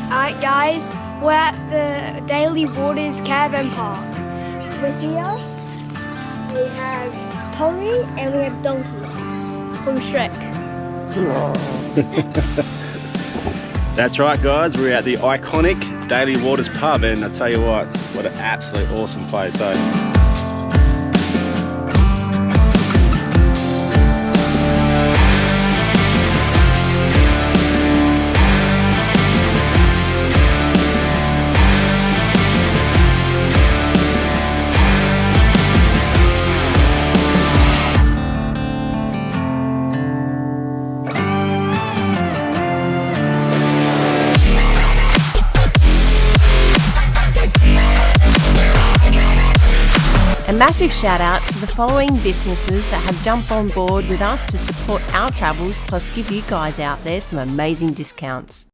Alright guys, we're at the Daly Waters Caravan Park. We're here, we have Polly and we have Donkey from Shrek. That's right guys, we're at the iconic Daly Waters Pub, and I tell you what an absolute awesome place. A massive shout out to the following businesses that have jumped on board with us to support our travels, plus give you guys out there some amazing discounts.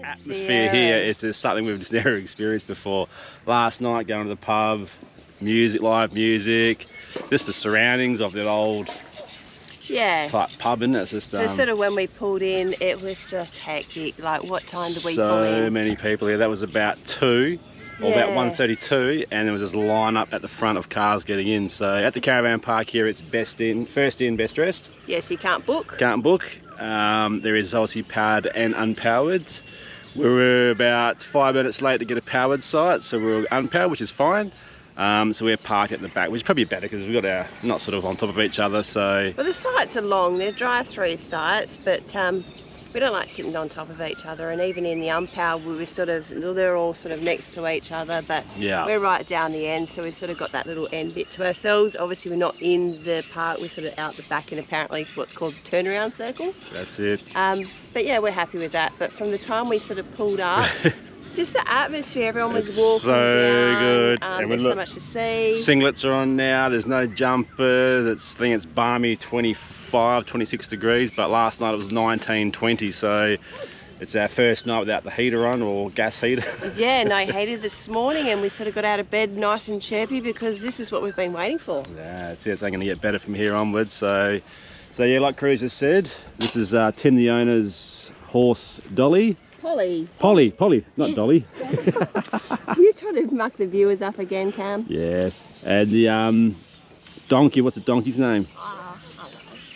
Atmosphere here is just something we've just never experienced before. Last night going to the pub, live music, just the surroundings of that old type pub, isn't it? It's just, So sort of when we pulled in, it was just hectic. Like, what time did we pull in? So many people here. That was about 2 or about 1:32, and there was this line up at the front of cars getting in. So at the caravan park here, it's first in, best dressed. Yes, you can't book. Can't book. There is obviously powered and unpowered. We were about 5 minutes late to get a powered site, so we were unpowered, which is fine. So we're parked at the back, which is probably better because we've got our not sort of on top of each other. So Well, the sites are long. They're drive-through sites, but we don't like sitting on top of each other. And even in the unpowered, we were they're all sort of next to each other, but we're right down the end, so we've sort of got that little end bit to ourselves. Obviously, we're not in the park. We're sort of out the back in apparently what's called the turnaround circle. that's it. But yeah, we're happy with that. But from the time we sort of pulled up, just the atmosphere, everyone was walking so down. good. There's so much to see. Singlets are on now. There's no jumper. I think it's balmy 25, 26 degrees, but last night it was 19, 20. So it's our first night without the heater on, or gas heater. Yeah, no heater this morning, and we sort of got out of bed nice and chirpy because this is what we've been waiting for. Yeah, it's only going to get better from here onwards. So yeah, like Cruz has said, this is Tim the owner's horse, Dolly. Polly, not Dolly. You're trying to muck the viewers up again, Cam. Yes, and the donkey. What's the donkey's name?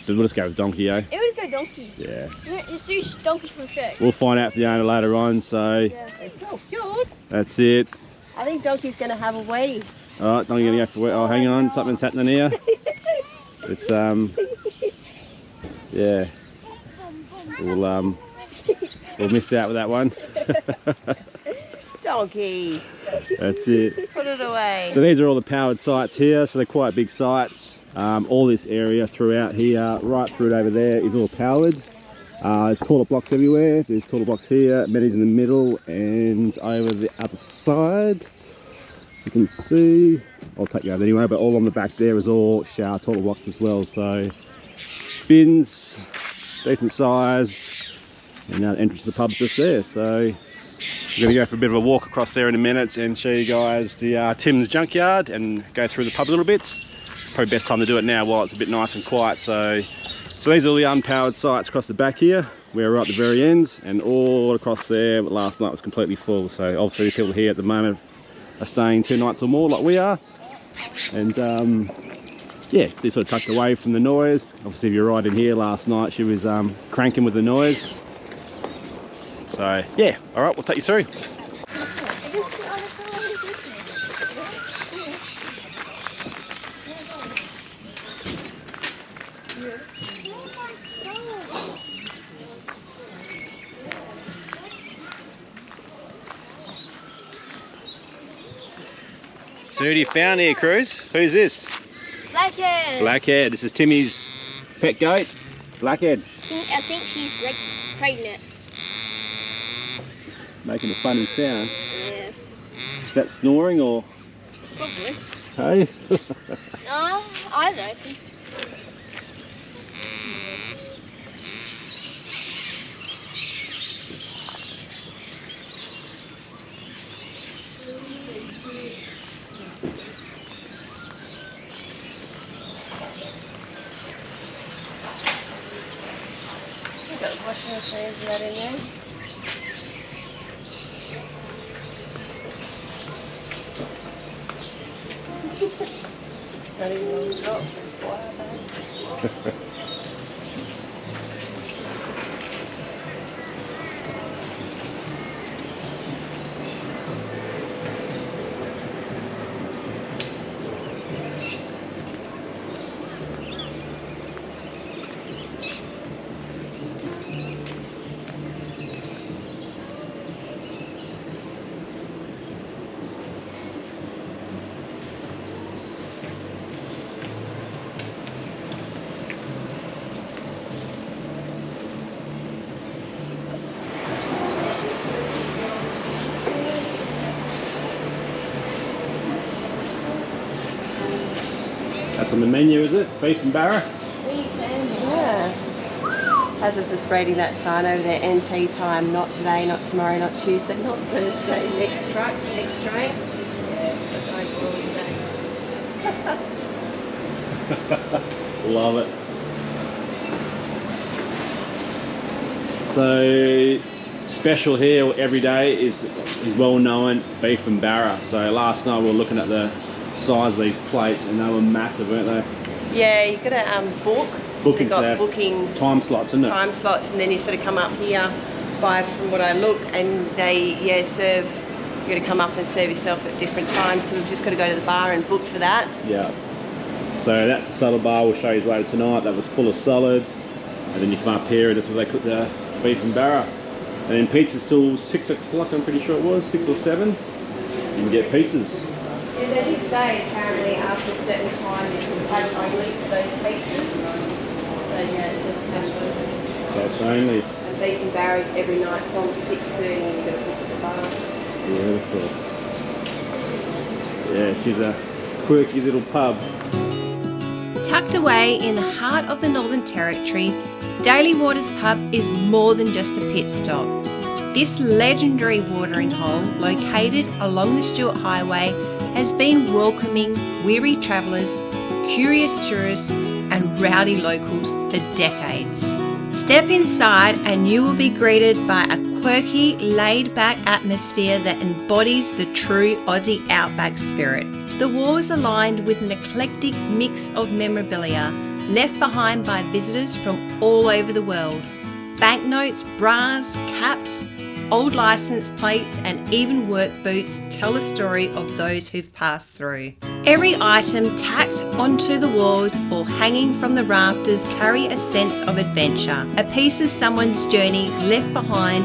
We'll just go with donkey, eh? It was go donkey. Yeah. Let's do donkey from Shrek. We'll find out from the owner later on. So Yeah, it's so good. that's it. I think Donkey's going to have a wee. All right, Donkey's gonna go for. Oh, hang on, something's happening here. It's yeah. We'll miss out with that one. donkey. That's it. Put it away. So these are all the powered sites here, so they're quite big sites. All this area throughout here, right through it over there, is all powered. There's toilet blocks everywhere. There's toilet blocks here, Medi's in the middle, and over the other side, you can see, I'll take you out anyway, but all on the back there is all shower toilet blocks as well. So bins, decent size, and now the entrance to the pub's just there. So we're going to go for a bit of a walk across there in a minute and show you guys the Tim's junkyard and go through the pub a little bit. Probably best time to do it now while it's a bit nice and quiet. So these are all the unpowered sites across the back here. We're right at the very end, and all across there, but last night was completely full. So obviously people here at the moment are staying 2 nights or more like we are. And yeah, so sort of tucked away from the noise. Obviously if you're right in here last night, she was cranking with the noise. So yeah, all right, we'll take you through. So who do you found here, Cruz? Who's this? Blackhead. Blackhead. This is Timmy's pet goat, Blackhead. I think she's pregnant. Making a funny sound. Yes. Is that snoring or? Probably. Hey? No, I reckon. Got the washing machine, is that in there? Not even on the drop. That's on the menu, is it? Beef and barra? Yeah. As is just reading that sign over there, NT time, not today, not tomorrow, not Tuesday, not Thursday, next truck, next train. Yeah, Love it. So special here every day is well known beef and barra. So last night we were looking at the size of these plates and they were massive, weren't they? yeah, you got to book. They've got booking time slots, isn't it? Time slots, and then you sort of come up here by, from what I look, and they serve. You got to come up and serve yourself at different times. So we've just got to go to the bar and book for that. Yeah. So that's the salad bar we'll show you later tonight. That was full of salad, and then you come up here and that's where they cook the beef and barra. And then pizzas till 6 o'clock. I'm pretty sure it was 6 or 7. You can get pizzas. Yeah, they did say apparently after a certain time you can cash only for those pizzas. So yeah, it says cash only. Cash only. And beef and barras every night from 6:30 and you've got to book at the bar. Beautiful. Yeah, she's a quirky little pub. Tucked away in the heart of the Northern Territory, Daly Waters Pub is more than just a pit stop. This legendary watering hole, located along the Stuart Highway, has been welcoming weary travellers, curious tourists and rowdy locals for decades. Step inside and you will be greeted by a quirky, laid-back atmosphere that embodies the true Aussie Outback spirit. The walls are lined with an eclectic mix of memorabilia left behind by visitors from all over the world. Banknotes, bras, caps, old license plates and even work boots tell the story of those who've passed through. Every item tacked onto the walls or hanging from the rafters carry a sense of adventure, a piece of someone's journey left behind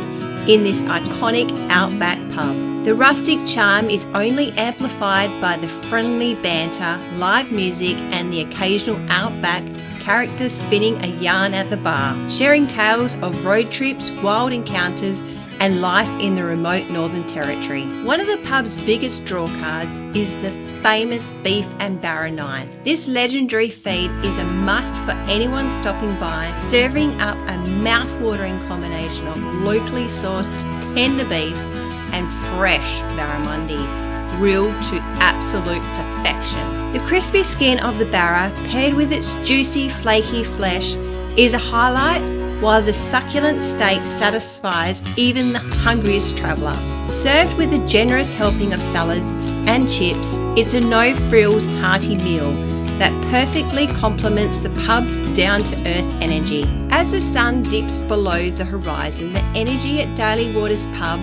in this iconic Outback pub. The rustic charm is only amplified by the friendly banter, live music and the occasional Outback characters spinning a yarn at the bar, sharing tales of road trips, wild encounters and life in the remote Northern Territory. One of the pub's biggest draw cards is the famous Beef and Barra Night. This legendary feed is a must for anyone stopping by, serving up a mouth-watering combination of locally sourced tender beef and fresh barramundi, grilled to absolute perfection. The crispy skin of the barra, paired with its juicy, flaky flesh, is a highlight, while the succulent steak satisfies even the hungriest traveller. Served with a generous helping of salads and chips, it's a no-frills hearty meal that perfectly complements the pub's down-to-earth energy. As the sun dips below the horizon, the energy at Daly Waters Pub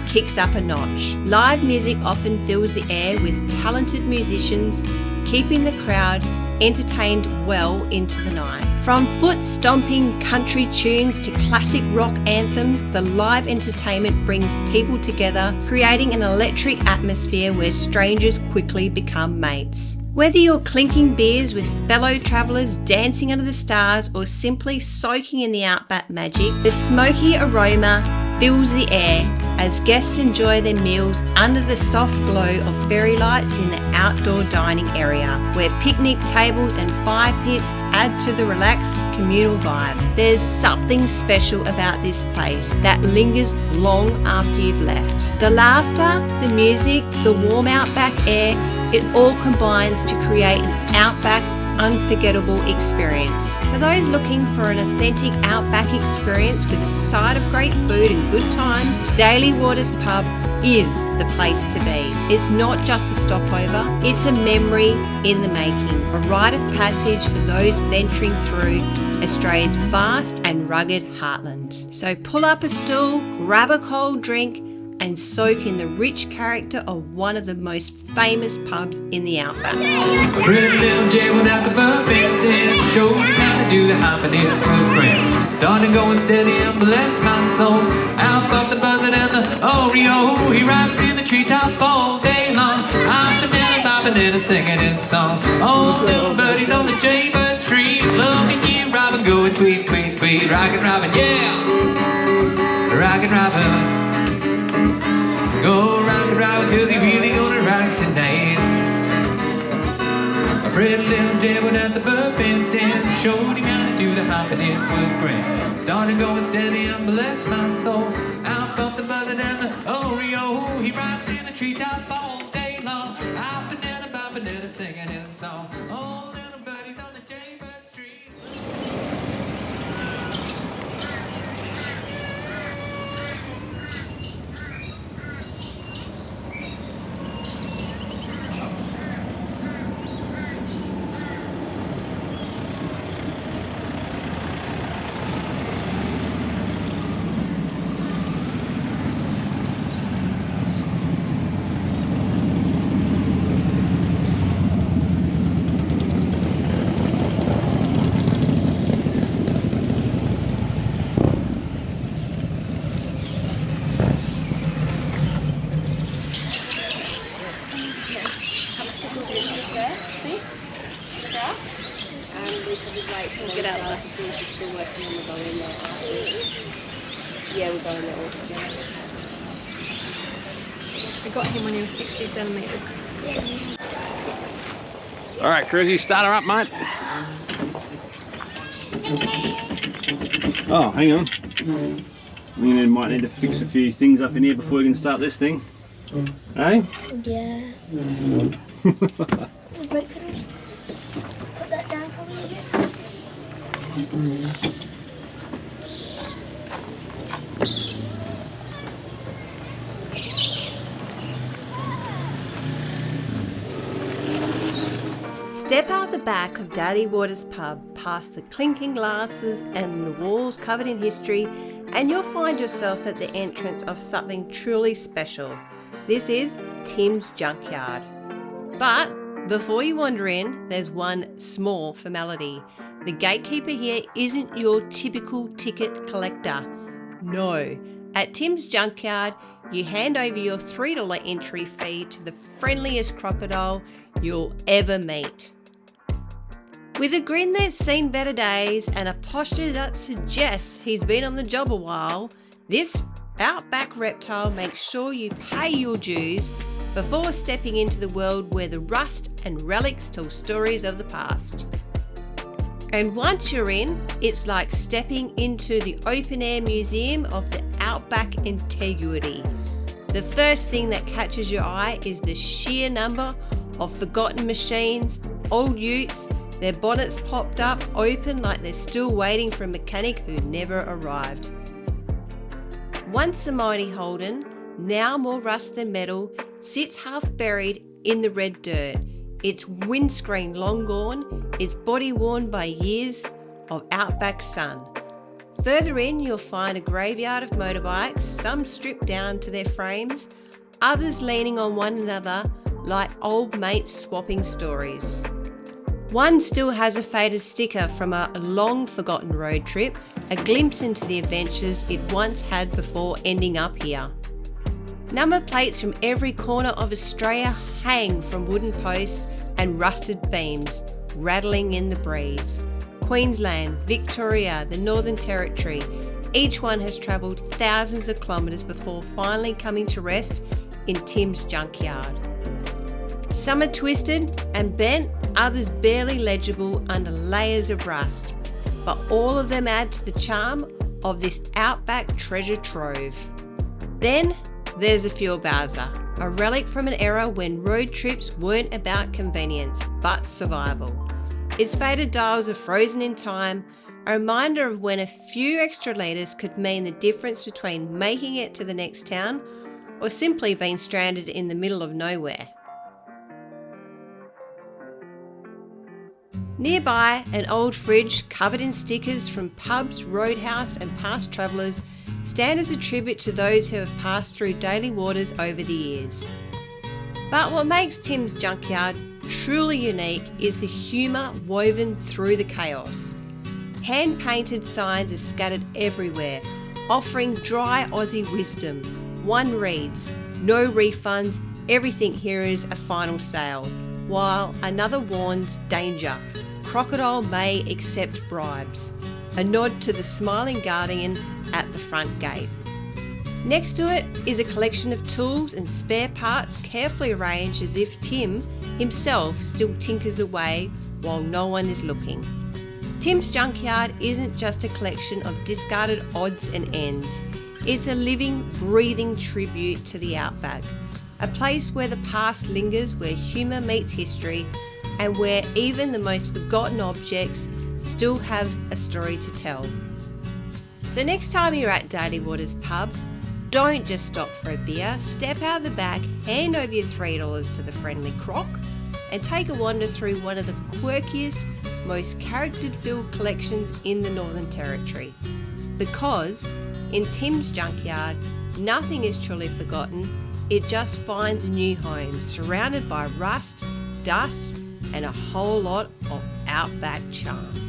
kicks up a notch. Live music often fills the air with talented musicians, keeping the crowd entertained well into the night. From foot-stomping country tunes to classic rock anthems, the live entertainment brings people together, creating an electric atmosphere where strangers quickly become mates. Whether you're clinking beers with fellow travellers, dancing under the stars, or simply soaking in the Outback magic, the smoky aroma fills the air as guests enjoy their meals under the soft glow of fairy lights in the outdoor dining area, where picnic tables and fire pits add to the relaxed communal vibe. There's something special about this place that lingers long after you've left. The laughter, the music, the warm Outback air, it all combines to create an Outback unforgettable experience. For those looking for an authentic Outback experience with a side of great food and good times, Daly Waters Pub is the place to be. It's not just a stopover, it's a memory in the making, a rite of passage for those venturing through Australia's vast and rugged heartland. So pull up a stool, grab a cold drink, and soak in the rich character of one of the most famous pubs in the Outback. A pretty little J without the bump instead, showed me how to do the hopping in first grade. Started going steady and bless my soul. Out of the buzzard and the Oreo, he rides in the treetop all day long, hopping and bopping and singing his song. Oh, little buddies on the Jaybird Street, love to hear Robin going tweet, tweet, tweet. Rockin' Robin, yeah, rockin' Robin. Go rockin' Robin, cause he really gonna rock tonight. A pretty little jabbing at the buffet stand, showed him how to do the hopping, it was great. Started going steady and bless my soul. Out of the buzzard and the Oreo, he rocks in the treetop all day long, hopping and a bopping and a singing his song. Oh, little buddies on the Jaybird Street. Get out of the she's still working on the volume there. Yeah, we're going there all together. I got him when he was 60 centimetres. All right, Cruzy, start her up, mate. Oh, hang on. We might need to fix a few things up in here before we can start this thing. Hey? Yeah. Brake finished. Put that down for me again. Step out the back of Daly Waters Pub, past the clinking glasses and the walls covered in history, and you'll find yourself at the entrance of something truly special. This is Tim's Junkyard. But before you wander in, there's one small formality. The gatekeeper here isn't your typical ticket collector. No, At Tim's Junkyard, you hand over your $3 entry fee to the friendliest crocodile you'll ever meet. With a grin that's seen better days and a posture that suggests he's been on the job a while, this Outback reptile makes sure you pay your dues before stepping into the world where the rust and relics tell stories of the past. And once you're in, it's like stepping into the open-air museum of the Outback integrity. The first thing that catches your eye is the sheer number of forgotten machines, old utes, their bonnets popped up open like they're still waiting for a mechanic who never arrived. Once a mighty Holden, now more rust than metal, sits half buried in the red dirt. Its windscreen long gone, its body worn by years of Outback sun. Further in, you'll find a graveyard of motorbikes, some stripped down to their frames, others leaning on one another like old mates swapping stories. One still has a faded sticker from a long forgotten road trip, a glimpse into the adventures it once had before ending up here. Number plates from every corner of Australia hang from wooden posts and rusted beams, rattling in the breeze. Queensland, Victoria, the Northern Territory, each one has travelled thousands of kilometres before finally coming to rest in Tim's Junkyard. Some are twisted and bent, others barely legible under layers of rust, but all of them add to the charm of this Outback treasure trove. Then there's a fuel bowser, a relic from an era when road trips weren't about convenience, but survival. Its faded dials are frozen in time, a reminder of when a few extra litres could mean the difference between making it to the next town or simply being stranded in the middle of nowhere. Nearby, an old fridge covered in stickers from pubs, roadhouse and past travellers stand as a tribute to those who have passed through Daly Waters over the years. But what makes Tim's Junkyard truly unique is the humour woven through the chaos. Hand-painted signs are scattered everywhere, offering dry Aussie wisdom. One reads, "No refunds, everything here is a final sale," while another warns, "Danger, crocodile may accept bribes," a nod to the smiling guardian at the front gate. Next to it is a collection of tools and spare parts carefully arranged as if Tim himself still tinkers away while no one is looking. Tim's Junkyard isn't just a collection of discarded odds and ends. It's a living, breathing tribute to the Outback, a place where the past lingers, where humour meets history, and where even the most forgotten objects still have a story to tell. So next time you're at Daly Waters Pub, don't just stop for a beer, step out the back, hand over your $3 to the friendly croc, and take a wander through one of the quirkiest, most character-filled collections in the Northern Territory. Because in Tim's Junkyard, nothing is truly forgotten, it just finds a new home, surrounded by rust, dust, and a whole lot of Outback charm.